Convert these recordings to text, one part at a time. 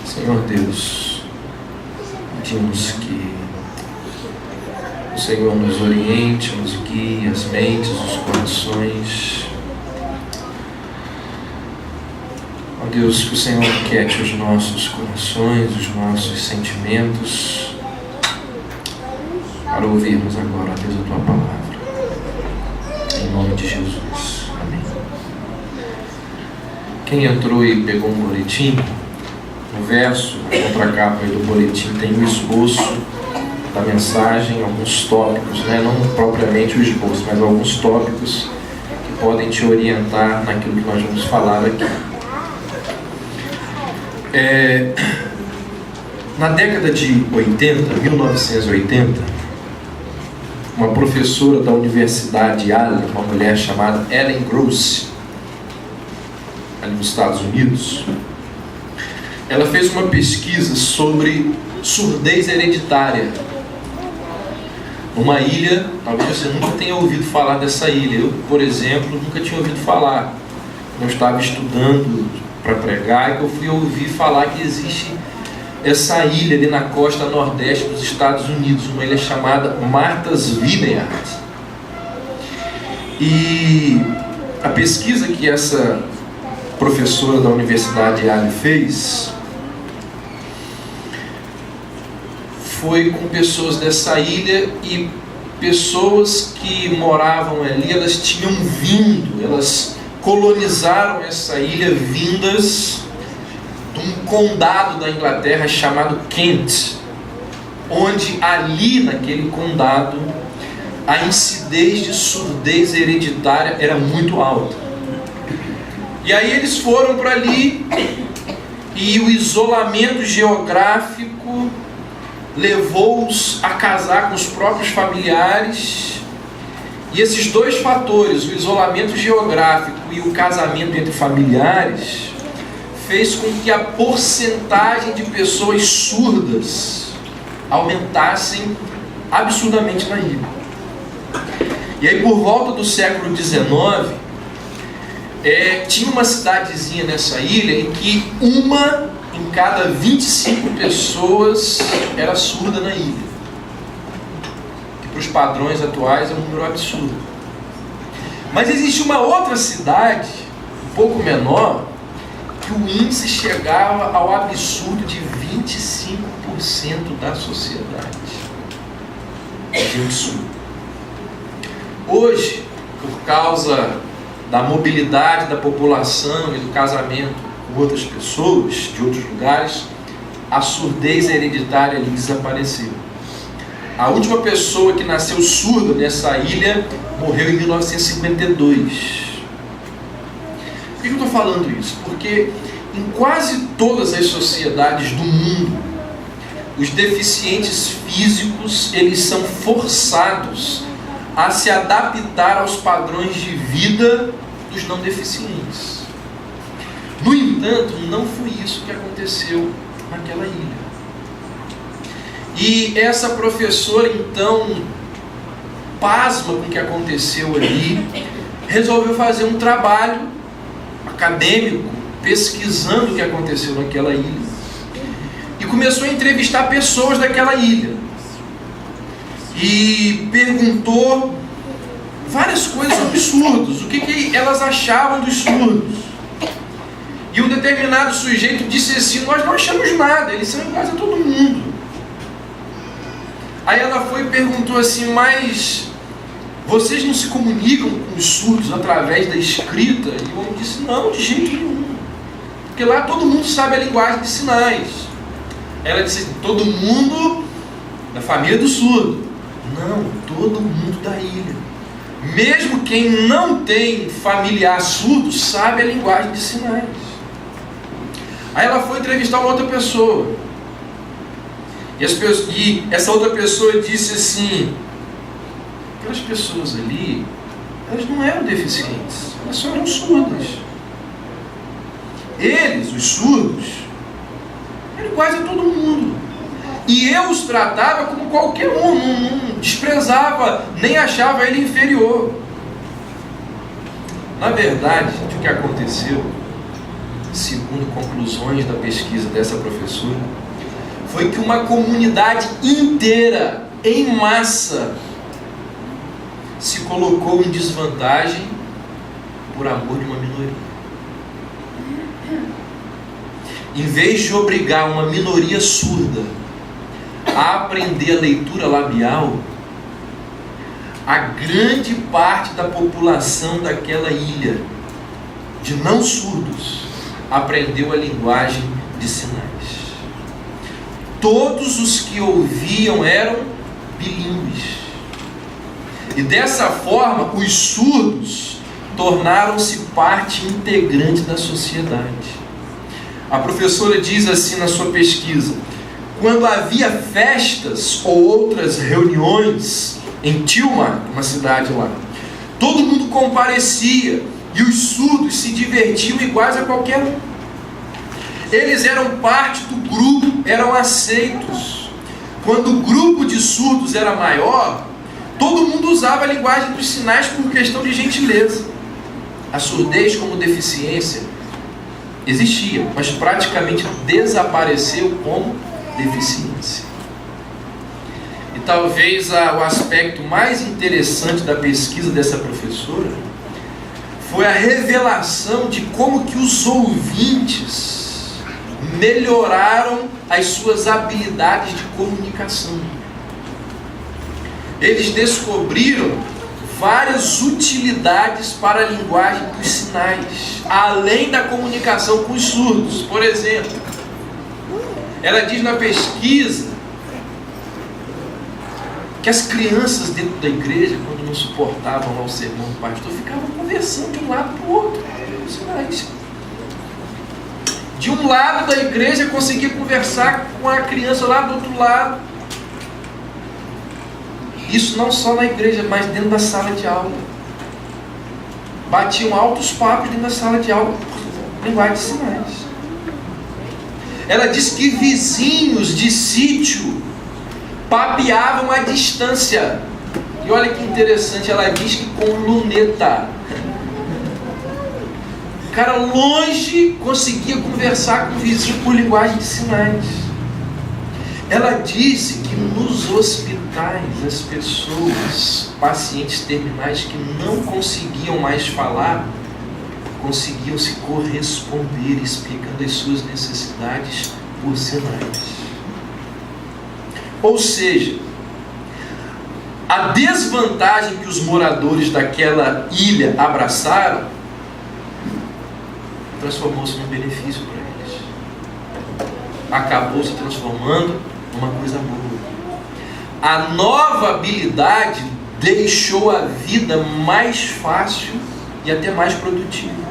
Senhor Deus, pedimos que o Senhor nos oriente, nos guie as mentes, os corações. Ó Deus, que o Senhor aquiete os nossos corações, os nossos sentimentos, para ouvirmos agora, Deus, a Tua palavra. Em nome de Jesus. Amém. Quem entrou e pegou um boletim, no verso, na contracapa do boletim, tem um esboço da mensagem, alguns tópicos, não propriamente o esboço, mas alguns tópicos que podem te orientar naquilo que nós vamos falar aqui. Na década de 80, 1980, uma professora da Universidade Yale, uma mulher chamada Ellen Gross, ali nos Estados Unidos, ela fez uma pesquisa sobre surdez hereditária. Uma ilha, talvez você nunca tenha ouvido falar dessa ilha. Eu, por exemplo, nunca tinha ouvido falar. Eu estava estudando para pregar e eu fui ouvir falar que existe essa ilha ali na costa nordeste dos Estados Unidos, uma ilha chamada Martha's Vineyard. E a pesquisa que essa professora da Universidade Yale fez foi com pessoas dessa ilha, e pessoas que moravam ali, elas tinham vindo, elas colonizaram essa ilha vindas de um condado da Inglaterra chamado Kent, onde ali naquele condado a incidez de surdez hereditária era muito alta. E aí eles foram para ali, e o isolamento geográfico levou-os a casar com os próprios familiares. E esses dois fatores, o isolamento geográfico e o casamento entre familiares, fez com que a porcentagem de pessoas surdas aumentassem absurdamente na ilha. E aí, por volta do século XIX, tinha uma cidadezinha nessa ilha em que uma em cada 25 pessoas era surda na ilha, que para os padrões atuais é um número absurdo. Mas existe uma outra cidade, um pouco menor, que o índice chegava ao absurdo de 25% da sociedade de gente surda. Hoje, por causa da mobilidade da população e do casamento com outras pessoas de outros lugares, a surdez hereditária ali desapareceu. A última pessoa que nasceu surda nessa ilha morreu em 1952. Por que eu estou falando isso? Porque em quase todas as sociedades do mundo, os deficientes físicos, eles são forçados a se adaptar aos padrões de vida dos não deficientes. No entanto, não foi isso que aconteceu naquela ilha. E essa professora, então, pasma com o que aconteceu ali, resolveu fazer um trabalho acadêmico, pesquisando o que aconteceu naquela ilha. E começou a entrevistar pessoas daquela ilha. E perguntou várias coisas absurdas, o que elas achavam dos surdos. E um determinado sujeito disse assim: nós não achamos nada, eles são iguais a todo mundo. Aí ela foi e perguntou assim: mas vocês não se comunicam com os surdos através da escrita? E o homem disse: não, de jeito nenhum, porque lá todo mundo sabe a linguagem de sinais. Ela disse: todo mundo da família do surdo? Não, todo mundo da ilha. Mesmo quem não tem familiar surdo sabe a linguagem de sinais. Aí ela foi entrevistar uma outra pessoa. E essa outra pessoa disse assim: aquelas pessoas ali, elas não eram deficientes, elas só eram surdas. Eles, os surdos, eram iguais a todo mundo. E eu os tratava como qualquer um, não desprezava, nem achava ele inferior. Na verdade, o que aconteceu? segundo conclusões da pesquisa dessa professora, foi que uma comunidade inteira, em massa, se colocou em desvantagem por amor de uma minoria. Em vez de obrigar uma minoria surda a aprender a leitura labial, a grande parte da população daquela ilha, de não surdos, aprendeu a linguagem de sinais. Todos os que ouviam eram bilíngues. E dessa forma, os surdos tornaram-se parte integrante da sociedade. A professora diz assim na sua pesquisa: quando havia festas ou outras reuniões em Tilmar, uma cidade lá, todo mundo comparecia e os surdos se divertiam iguais a qualquer um. Eles eram parte do grupo, eram aceitos. Quando o grupo de surdos era maior, todo mundo usava a linguagem dos sinais por questão de gentileza. A surdez como deficiência existia, mas praticamente desapareceu como deficiência. E talvez o aspecto mais interessante da pesquisa dessa professora foi a revelação de como que os ouvintes melhoraram as suas habilidades de comunicação. Eles descobriram várias utilidades para a linguagem dos sinais, além da comunicação com os surdos. Por exemplo, ela diz na pesquisa que as crianças dentro da igreja, quando não suportavam lá o sermão do pastor, ficavam conversando de um lado para o outro com sinais. De um lado da igreja conseguia conversar com a criança lá do outro lado. Isso não só na igreja, mas dentro da sala de aula. Batiam altos papos dentro da sala de aula por linguagem de sinais. Ela diz que vizinhos de sítio papeavam à distância. E olha que interessante, ela diz que com luneta. O cara longe conseguia conversar com o vizinho por linguagem de sinais. Ela disse que nos hospitais as pessoas, pacientes terminais que não conseguiam mais falar, conseguiam se corresponder, explicando as suas necessidades por sinais. Ou seja, a desvantagem que os moradores daquela ilha abraçaram transformou-se num benefício para eles. Acabou se transformando numa coisa boa. A nova habilidade deixou a vida mais fácil e até mais produtiva.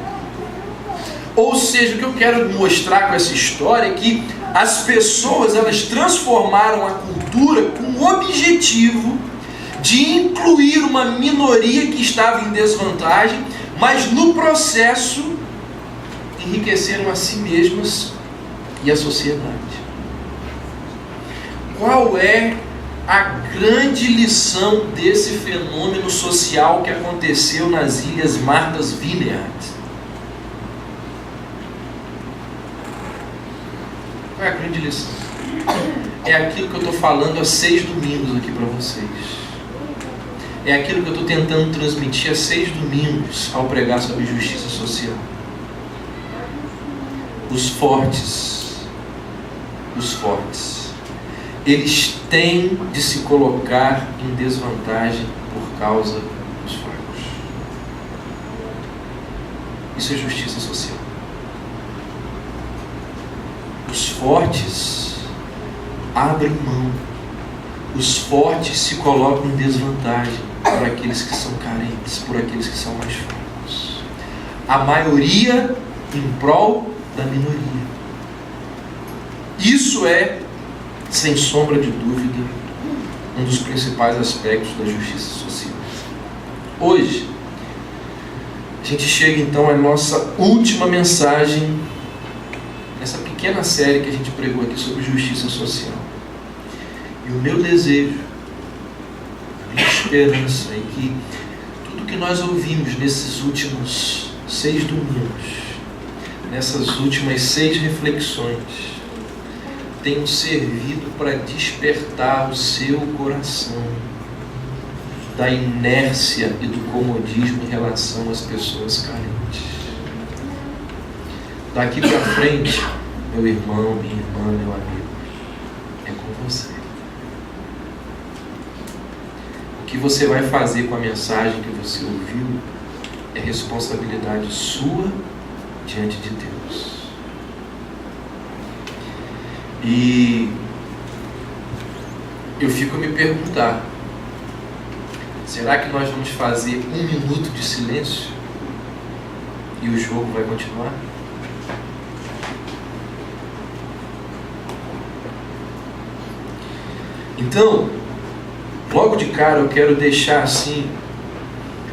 Ou seja, o que eu quero mostrar com essa história é que as pessoas, elas transformaram a cultura com o objetivo de incluir uma minoria que estava em desvantagem, mas no processo enriqueceram a si mesmas e a sociedade. Qual é a grande lição desse fenômeno social que aconteceu nas Ilhas Martha's Vineyard? Qual é a grande lição? É aquilo que eu estou falando há 6 domingos aqui para vocês. É aquilo que eu estou tentando transmitir há 6 domingos ao pregar sobre justiça social. Os fortes, eles têm de se colocar em desvantagem por causa dos fracos. Isso é justiça social. Os fortes abrem mão. Os fortes se colocam em desvantagem por aqueles que são carentes, por aqueles que são mais fracos. A maioria em prol da minoria. Isso é, sem sombra de dúvida, um dos principais aspectos da justiça social. Hoje, a gente chega então à nossa última mensagem nessa pequena série que a gente pregou aqui sobre justiça social. E o meu desejo, a minha esperança é que tudo que nós ouvimos nesses últimos 6 domingos nessas últimas 6 reflexões, tenham servido para despertar o seu coração da inércia e do comodismo em relação às pessoas carentes. Daqui para frente, meu irmão, minha irmã, meu amigo, é com você. O que você vai fazer com a mensagem que você ouviu é responsabilidade sua diante de Deus. E eu fico a me perguntar, será que nós vamos fazer 1 minuto de silêncio e o jogo vai continuar? Então, logo de cara eu quero deixar assim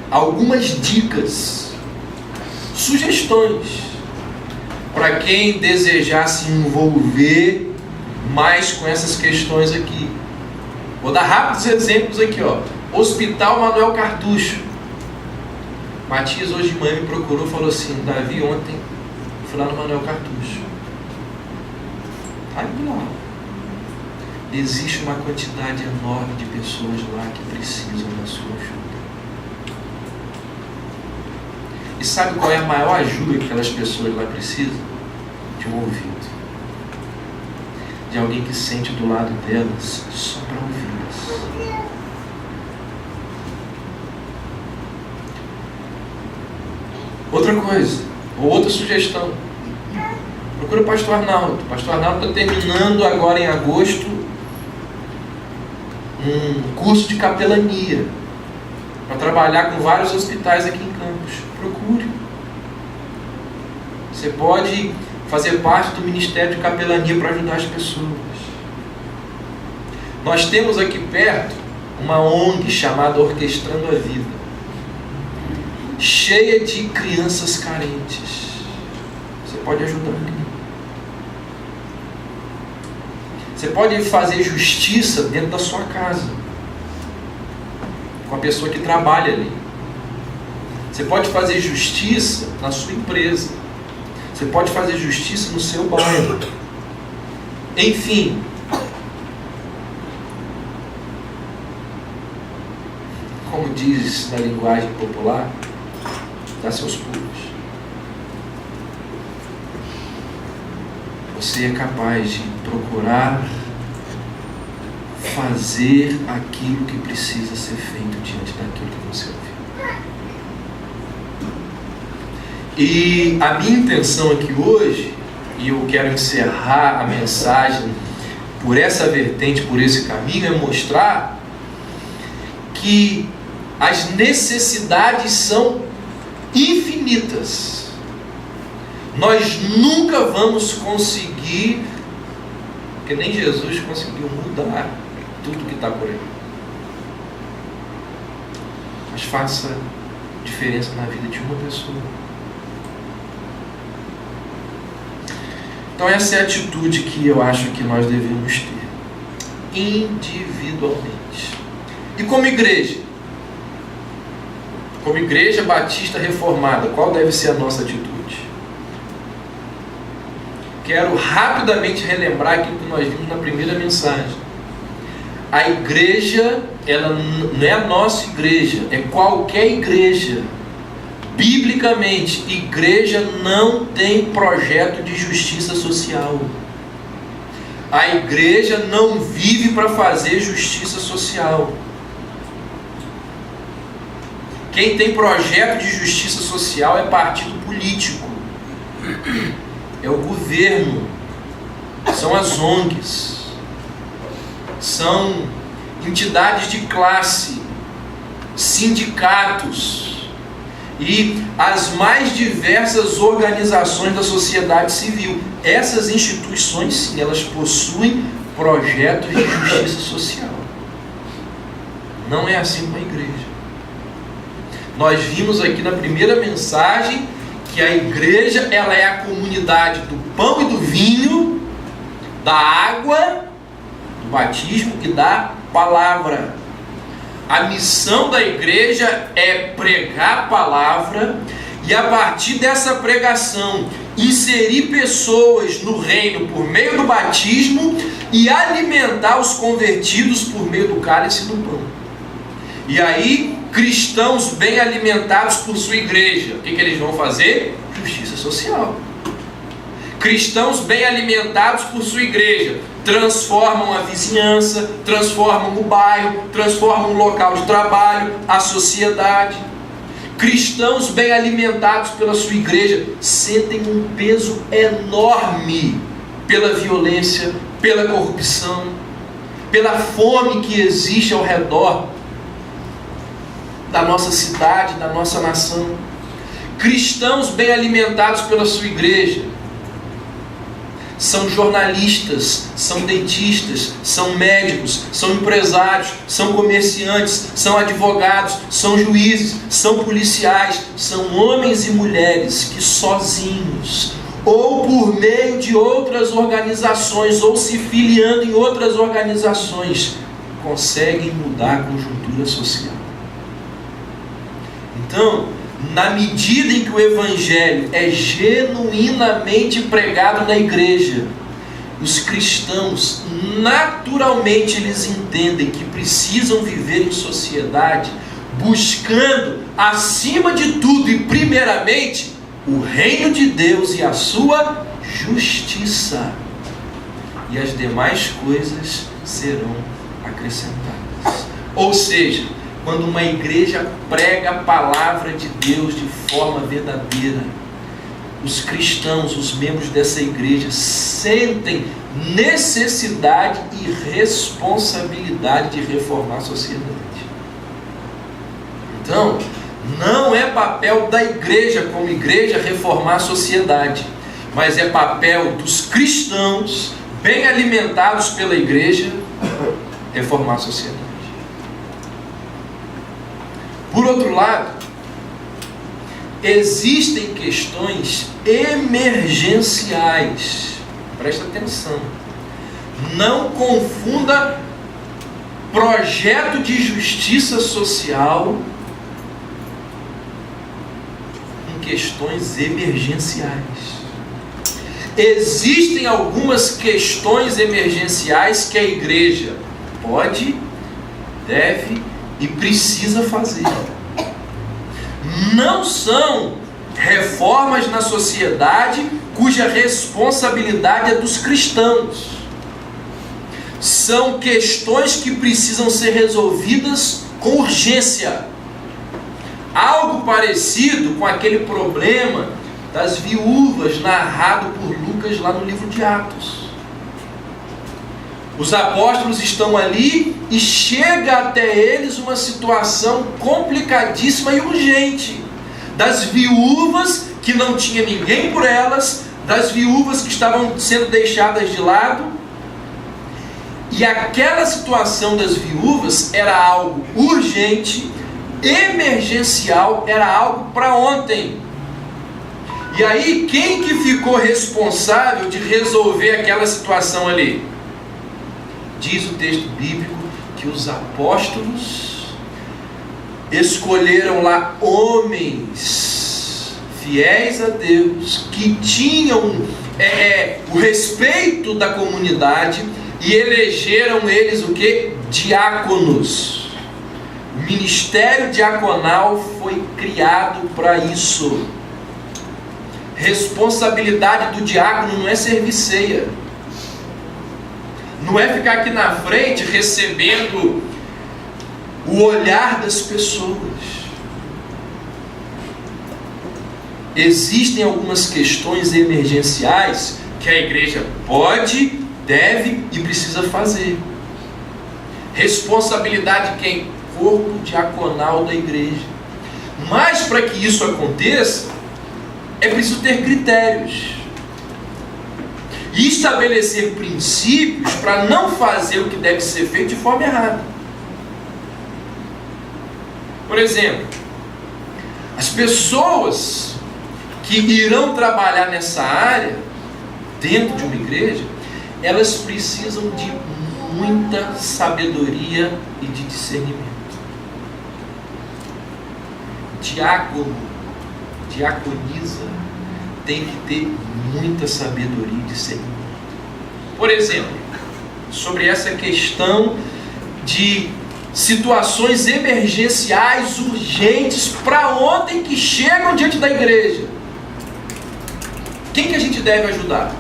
algumas dicas, sugestões para quem desejar se envolver mais com essas questões aqui. Vou dar rápidos exemplos aqui, ó. Hospital Manuel Cartucho. Matias hoje de manhã me procurou e falou assim: Davi, ontem fui lá no Manuel Cartucho. Aí lá. Existe uma quantidade enorme de pessoas lá que precisam da sua ajuda. E sabe qual é a maior ajuda que aquelas pessoas lá precisam? De um ouvido. De alguém que sente do lado delas só para ouvi-las. Outra coisa, ou outra sugestão. Procura o pastor Arnaldo. O pastor Arnaldo está terminando agora em agosto um curso de capelania para trabalhar com vários hospitais aqui em Campos. Procure. Você pode fazer parte do Ministério de Capelania para ajudar as pessoas. Nós temos aqui perto uma ONG chamada Orquestrando a Vida, cheia de crianças carentes. Você pode ajudar aqui. Você pode fazer justiça dentro da sua casa, com a pessoa que trabalha ali. Você pode fazer justiça na sua empresa. Você pode fazer justiça no seu bairro. Enfim, como diz na linguagem popular, dá seus pulos. Você é capaz de procurar fazer aquilo que precisa ser feito diante daquilo que você ouviu. E a minha intenção aqui hoje, e eu quero encerrar a mensagem por essa vertente, por esse caminho, é mostrar que as necessidades são infinitas. Nós nunca vamos conseguir, porque nem Jesus conseguiu mudar tudo que está por aí. Mas faça diferença na vida de uma pessoa. Então essa é a atitude que eu acho que nós devemos ter, individualmente. E como igreja batista reformada, qual deve ser a nossa atitude? Quero rapidamente relembrar aquilo que nós vimos na primeira mensagem. A igreja, ela não é a nossa igreja, é qualquer igreja. Biblicamente, igreja não tem projeto de justiça social. A igreja não vive para fazer justiça social. Quem tem projeto de justiça social é partido político. É o governo, são as ONGs, são entidades de classe, sindicatos e as mais diversas organizações da sociedade civil. Essas instituições, sim, elas possuem projetos de justiça social. Não é assim com a igreja. Nós vimos aqui na primeira mensagem que a igreja, ela é a comunidade do pão e do vinho, da água, do batismo e da palavra. A missão da igreja é pregar a palavra e a partir dessa pregação inserir pessoas no reino por meio do batismo e alimentar os convertidos por meio do cálice e do pão. E aí, cristãos bem alimentados por sua igreja, o que eles vão fazer? Justiça social. Cristãos bem alimentados por sua igreja transformam a vizinhança, transformam o bairro, transformam o local de trabalho, a sociedade. Cristãos bem alimentados pela sua igreja sentem um peso enorme pela violência, pela corrupção, pela fome que existe ao redor da nossa cidade, da nossa nação. Cristãos bem alimentados pela sua igreja são jornalistas, são dentistas, são médicos, são empresários, são comerciantes, são advogados, são juízes, são policiais, são homens e mulheres que sozinhos, ou por meio de outras organizações, ou se filiando em outras organizações, conseguem mudar a conjuntura social. Então, na medida em que o Evangelho é genuinamente pregado na igreja, os cristãos, naturalmente, eles entendem que precisam viver em sociedade, buscando, acima de tudo e primeiramente, o reino de Deus e a sua justiça. E as demais coisas serão acrescentadas. Ou seja, quando uma igreja prega a palavra de Deus de forma verdadeira, os cristãos, os membros dessa igreja, sentem necessidade e responsabilidade de reformar a sociedade. Então, não é papel da igreja como igreja reformar a sociedade, mas é papel dos cristãos, bem alimentados pela igreja, reformar a sociedade. Por outro lado, existem questões emergenciais. Presta atenção. Não confunda projeto de justiça social com questões emergenciais. Existem algumas questões emergenciais que a igreja pode, deve e precisa fazer. Não são reformas na sociedade cuja responsabilidade é dos cristãos. São questões que precisam ser resolvidas com urgência. Algo parecido com aquele problema das viúvas narrado por Lucas lá no livro de Atos. Os apóstolos estão ali e chega até eles uma situação complicadíssima e urgente. Das viúvas que não tinha ninguém por elas, das viúvas que estavam sendo deixadas de lado. E aquela situação das viúvas era algo urgente, emergencial, era algo para ontem. E aí, quem que ficou responsável de resolver aquela situação ali? Diz o texto bíblico que os apóstolos escolheram lá homens fiéis a Deus, que tinham o respeito da comunidade, e elegeram eles o que? Diáconos. O ministério diaconal foi criado para isso. Responsabilidade do diácono não é servir ceia, não é ficar aqui na frente recebendo o olhar das pessoas. Existem algumas questões emergenciais que a igreja pode, deve e precisa fazer. Responsabilidade de quem? Corpo diaconal da igreja. Mas para que isso aconteça, é preciso ter critérios e estabelecer princípios para não fazer o que deve ser feito de forma errada. Por exemplo, as pessoas que irão trabalhar nessa área dentro de uma igreja, elas precisam de muita sabedoria e de discernimento. Diácono, diaconisa, tem que ter muita sabedoria e discernimento. Por exemplo, sobre essa questão de situações emergenciais urgentes para ontem que chegam diante da igreja. Quem que a gente deve ajudar?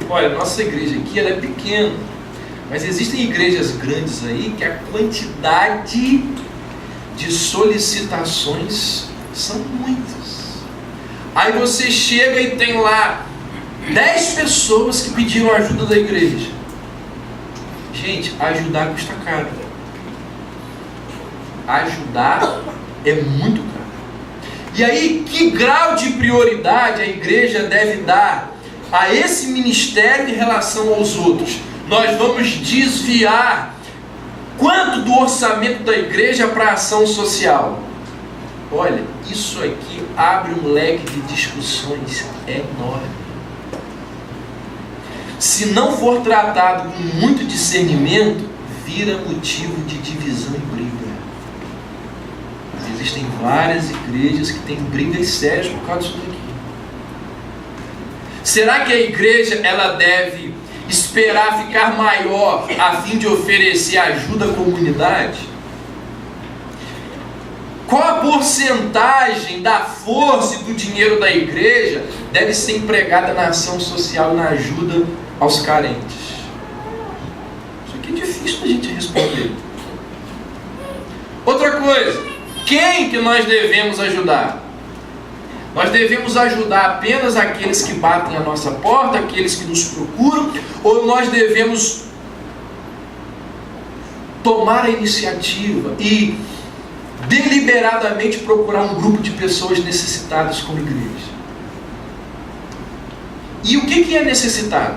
Olha, nossa igreja aqui ela é pequena, mas existem igrejas grandes aí que a quantidade de solicitações são muitas. Aí você chega e tem lá 10 pessoas que pediram ajuda da igreja. Gente, ajudar custa caro. Ajudar é muito caro. E aí, que grau de prioridade a igreja deve dar a esse ministério em relação aos outros? Nós vamos desviar quanto do orçamento da igreja para a ação social? Olha, isso aqui abre um leque de discussões enorme. Se não for tratado com muito discernimento, vira motivo de divisão e briga. Existem várias igrejas que têm brigas sérias por causa disso daqui. Será que a igreja ela deve esperar ficar maior a fim de oferecer ajuda à comunidade? Qual a porcentagem da força e do dinheiro da igreja deve ser empregada na ação social e na ajuda aos carentes? Isso aqui é difícil da gente responder. Outra coisa, quem que nós devemos ajudar? Nós devemos ajudar apenas aqueles que batem a nossa porta, aqueles que nos procuram, ou nós devemos tomar a iniciativa e deliberadamente procurar um grupo de pessoas necessitadas como igreja? E o que é necessitado?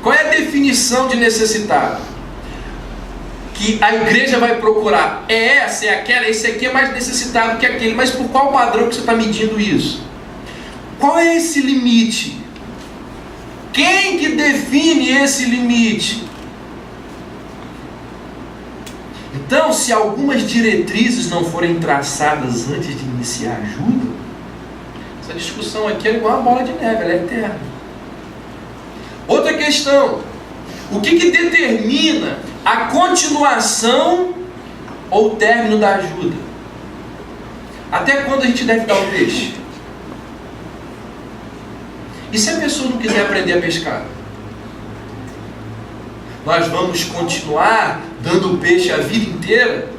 Qual é a definição de necessitado? Que a igreja vai procurar é essa, é aquela, esse aqui é mais necessitado que aquele, mas por qual padrão que você está medindo isso? Qual é esse limite? Quem que define esse limite? Então, se algumas diretrizes não forem traçadas antes de iniciar a ajuda, essa discussão aqui é igual uma bola de neve, ela é eterna. Outra questão, o que determina a continuação ou o término da ajuda? Até quando a gente deve dar o peixe? E se a pessoa não quiser aprender a pescar? Nós vamos continuar dando o peixe a vida inteira?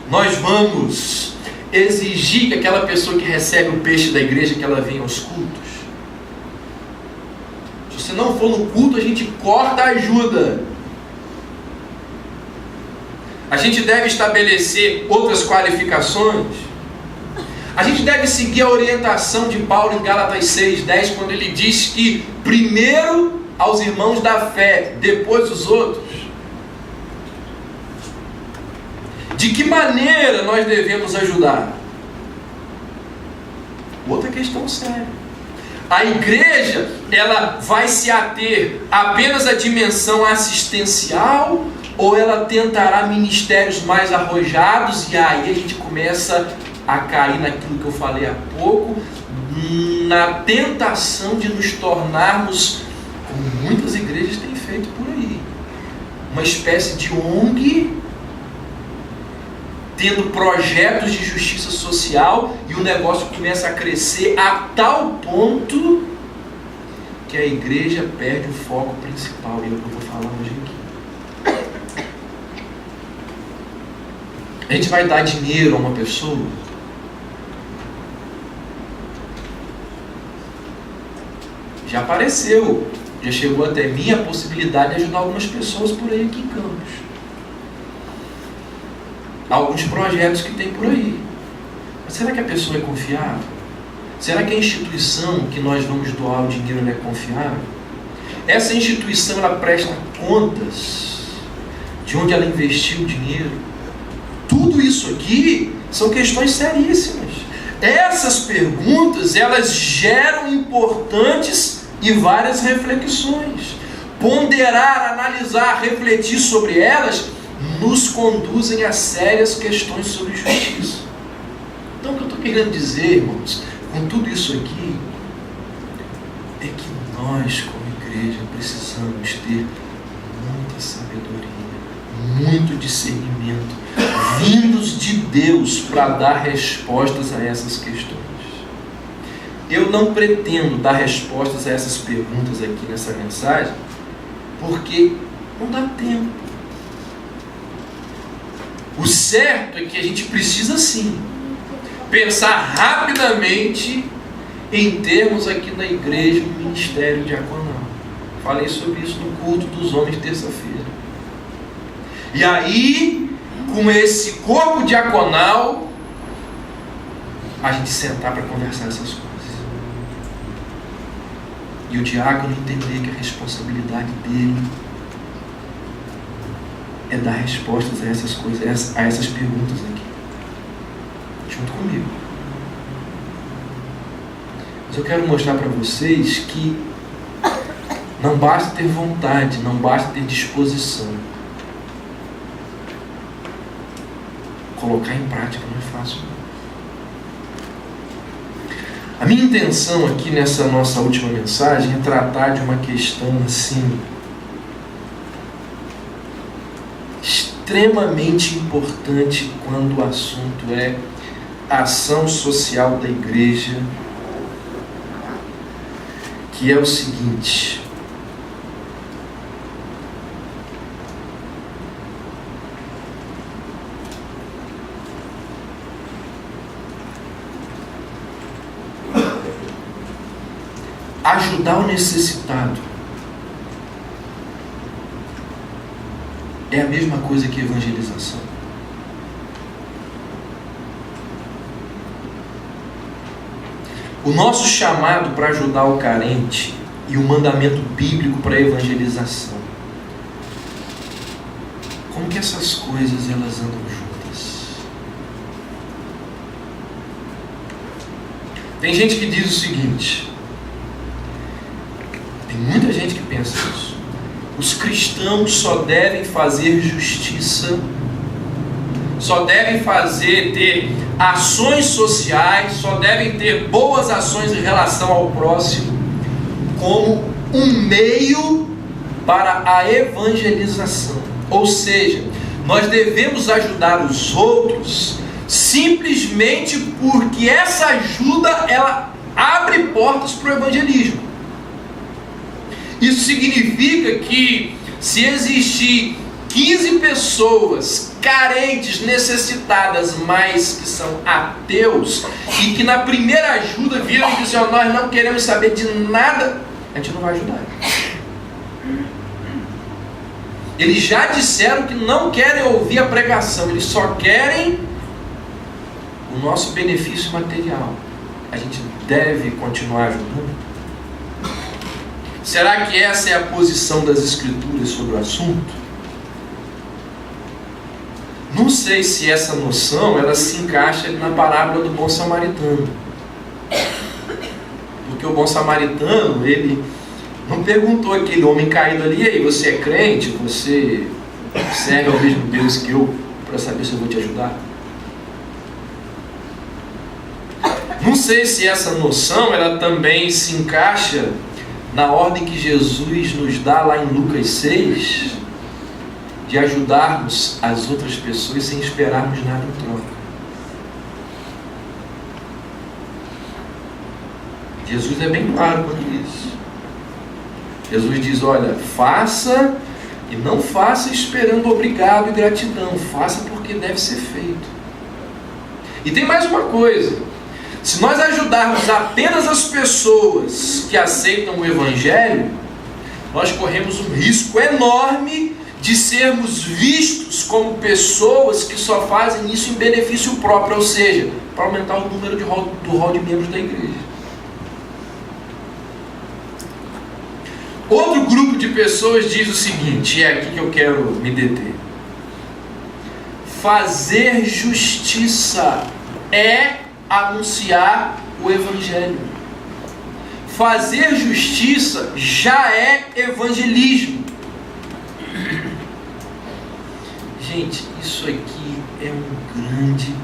Nós vamos exigir que aquela pessoa que recebe o peixe da igreja, que ela venha aos cultos? Se não for no culto, a gente corta a ajuda. A gente deve estabelecer outras qualificações. A gente deve seguir a orientação de Paulo em Gálatas 6:10, quando ele diz que primeiro aos irmãos da fé, depois os outros. De que maneira nós devemos ajudar? Outra questão séria. A igreja, ela vai se ater apenas à dimensão assistencial, ou ela tentará ministérios mais arrojados, e aí a gente começa a cair naquilo que eu falei há pouco, na tentação de nos tornarmos, como muitas igrejas têm feito por aí, uma espécie de ONG, tendo projetos de justiça social, e o negócio começa a crescer a tal ponto que a igreja perde o foco principal, e é o que eu vou falar hoje aqui. A gente vai dar dinheiro a uma pessoa? Já apareceu, já chegou até mim a possibilidade de ajudar algumas pessoas por aí aqui em Campos. Alguns projetos que tem por aí. Mas será que a pessoa é confiável? Será que a instituição que nós vamos doar o dinheiro é confiável? Essa instituição ela presta contas de onde ela investiu o dinheiro? Tudo isso aqui são questões seríssimas. Essas perguntas elas geram importantes e várias reflexões. Ponderar, analisar, refletir sobre elas nos conduzem a sérias questões sobre justiça. querendo dizer, irmãos, com tudo isso aqui, é que nós, como igreja, precisamos ter muita sabedoria, muito discernimento, vindos de Deus para dar respostas a essas questões. Eu não pretendo dar respostas a essas perguntas aqui nessa mensagem, porque não dá tempo. O certo é que a gente precisa sim pensar rapidamente em termos aqui na igreja um ministério diaconal. Falei sobre isso no culto dos homens terça-feira. E aí, com esse corpo diaconal, a gente sentar para conversar essas coisas. E o diácono entender que a responsabilidade dele é dar respostas a essas coisas, a essas perguntas aqui. Junto comigo. Mas eu quero mostrar para vocês que não basta ter vontade, não basta ter disposição. Colocar em prática não é fácil. A minha intenção aqui nessa nossa última mensagem é tratar de uma questão assim extremamente importante quando o assunto é a ação social da igreja, que é o seguinte: ajudar o necessitado é a mesma coisa que evangelização. O nosso chamado para ajudar o carente e o mandamento bíblico para a evangelização. Como que essas coisas elas andam juntas? Tem gente que diz o seguinte: tem muita gente que pensa isso. Os cristãos só devem fazer justiça, só devem ter ações sociais, só devem ter boas ações em relação ao próximo, como um meio para a evangelização. Ou seja, nós devemos ajudar os outros simplesmente porque essa ajuda ela abre portas para o evangelismo. Isso significa que se existir 15 pessoas carentes, necessitadas, mas que são ateus, e que na primeira ajuda viram e dizem: nós não queremos saber de nada, a gente não vai ajudar. Eles já disseram que não querem ouvir a pregação, eles só querem o nosso benefício material. A gente deve continuar ajudando? Será que essa é a posição das Escrituras sobre o assunto? Não sei se essa noção ela se encaixa na parábola do bom samaritano. Porque o bom samaritano, ele não perguntou àquele homem caído ali: ei, você é crente? Você serve ao mesmo Deus que eu, para saber se eu vou te ajudar? Não sei se essa noção ela também se encaixa na ordem que Jesus nos dá lá em Lucas 6, de ajudarmos as outras pessoas sem esperarmos nada em troca. Jesus é bem claro quanto isso. Jesus diz: olha, faça e não faça esperando obrigado e gratidão, faça porque deve ser feito. E tem mais uma coisa: se nós ajudarmos apenas as pessoas que aceitam o Evangelho, nós corremos um risco enorme de sermos vistos como pessoas que só fazem isso em benefício próprio, ou seja, para aumentar o número do rol de membros da igreja. Outro grupo de pessoas diz o seguinte, e é aqui que eu quero me deter: fazer justiça é anunciar o Evangelho. Fazer justiça já é evangelismo. Gente, isso aqui é um grande